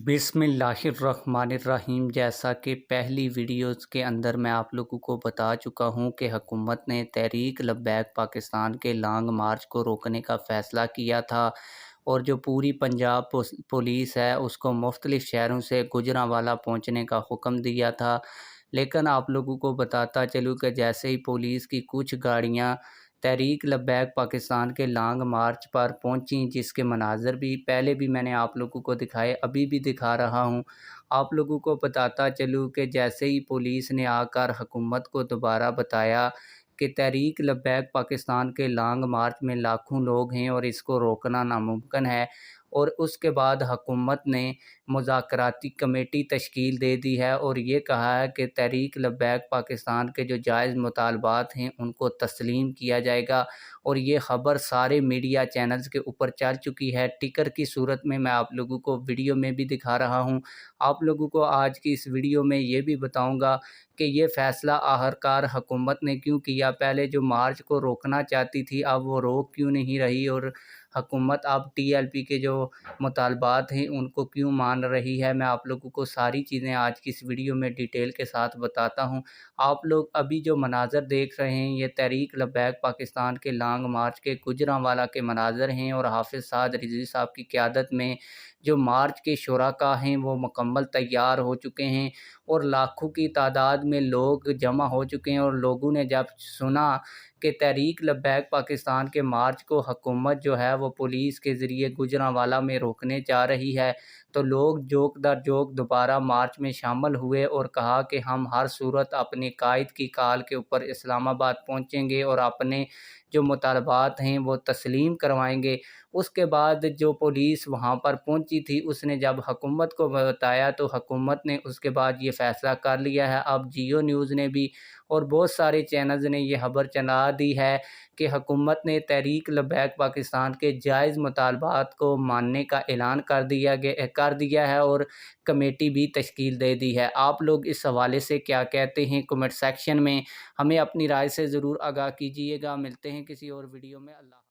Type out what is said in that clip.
بسم اللہ الرحمن الرحیم۔ جیسا کہ پہلی ویڈیوز کے اندر میں آپ لوگوں کو بتا چکا ہوں کہ حکومت نے تحریک لبیک پاکستان کے لانگ مارچ کو روکنے کا فیصلہ کیا تھا، اور جو پوری پنجاب پولیس ہے اس کو مختلف شہروں سے گوجرانوالہ پہنچنے کا حکم دیا تھا۔ لیکن آپ لوگوں کو بتاتا چلوں کہ جیسے ہی پولیس کی کچھ گاڑیاں تحریک لبیک پاکستان کے لانگ مارچ پر پہنچیں، جس کے مناظر بھی پہلے بھی میں نے آپ لوگوں کو دکھائے، ابھی بھی دکھا رہا ہوں، آپ لوگوں کو بتاتا چلوں کہ جیسے ہی پولیس نے آ کر حکومت کو دوبارہ بتایا کہ تحریک لبیک پاکستان کے لانگ مارچ میں لاکھوں لوگ ہیں اور اس کو روکنا ناممکن ہے، اور اس کے بعد حکومت نے مذاکراتی کمیٹی تشکیل دے دی ہے اور یہ کہا ہے کہ تحریک لبیک پاکستان کے جو جائز مطالبات ہیں ان کو تسلیم کیا جائے گا، اور یہ خبر سارے میڈیا چینلز کے اوپر چل چکی ہے۔ ٹکر کی صورت میں آپ لوگوں کو ویڈیو میں بھی دکھا رہا ہوں۔ آپ لوگوں کو آج کی اس ویڈیو میں یہ بھی بتاؤں گا کہ یہ فیصلہ آخرکار حکومت نے کیوں کیا۔ پہلے جو مارچ کو روکنا چاہتی تھی اب وہ روک کیوں نہیں رہی، اور حکومت اب ٹی ایل پی کے جو مطالبات ہیں ان کو کیوں مان رہی ہے۔ میں آپ لوگوں کو ساری چیزیں آج کی اس ویڈیو میں ڈیٹیل کے ساتھ بتاتا ہوں۔ آپ لوگ ابھی جو مناظر دیکھ رہے ہیں یہ تحریک لبیک پاکستان کے لانگ مارچ کے گوجرانوالہ کے مناظر ہیں، اور حافظ سعد رضوی صاحب کی قیادت میں جو مارچ کے شرکاء ہیں وہ مکمل تیار ہو چکے ہیں، اور لاکھوں کی تعداد میں لوگ جمع ہو چکے ہیں، اور لوگوں نے جب سنا کہ تحریک لبیک پاکستان کے مارچ کو حکومت جو ہے وہ پولیس کے ذریعے گوجرانوالہ میں روکنے جا رہی ہے، تو لوگ جوک در جوک دوبارہ مارچ میں شامل ہوئے اور کہا کہ ہم ہر صورت اپنے قائد کی کال کے اوپر اسلام آباد پہنچیں گے اور اپنے جو مطالبات ہیں وہ تسلیم کروائیں گے۔ اس کے بعد جو پولیس وہاں پر پہنچی تھی اس نے جب حکومت کو بتایا تو حکومت نے اس کے بعد یہ فیصلہ کر لیا ہے۔ اب جیو نیوز نے بھی اور بہت سارے چینلز نے یہ خبر چلا دی ہے کہ حکومت نے تحریک لبیک پاکستان کے جائز مطالبات کو ماننے کا اعلان کر دیا ہے اور کمیٹی بھی تشکیل دے دی ہے۔ آپ لوگ اس حوالے سے کیا کہتے ہیں کمنٹ سیکشن میں ہمیں اپنی رائے سے ضرور آگاہ کیجیے گا۔ ملتے ہیں کسی اور ویڈیو میں۔ اللہ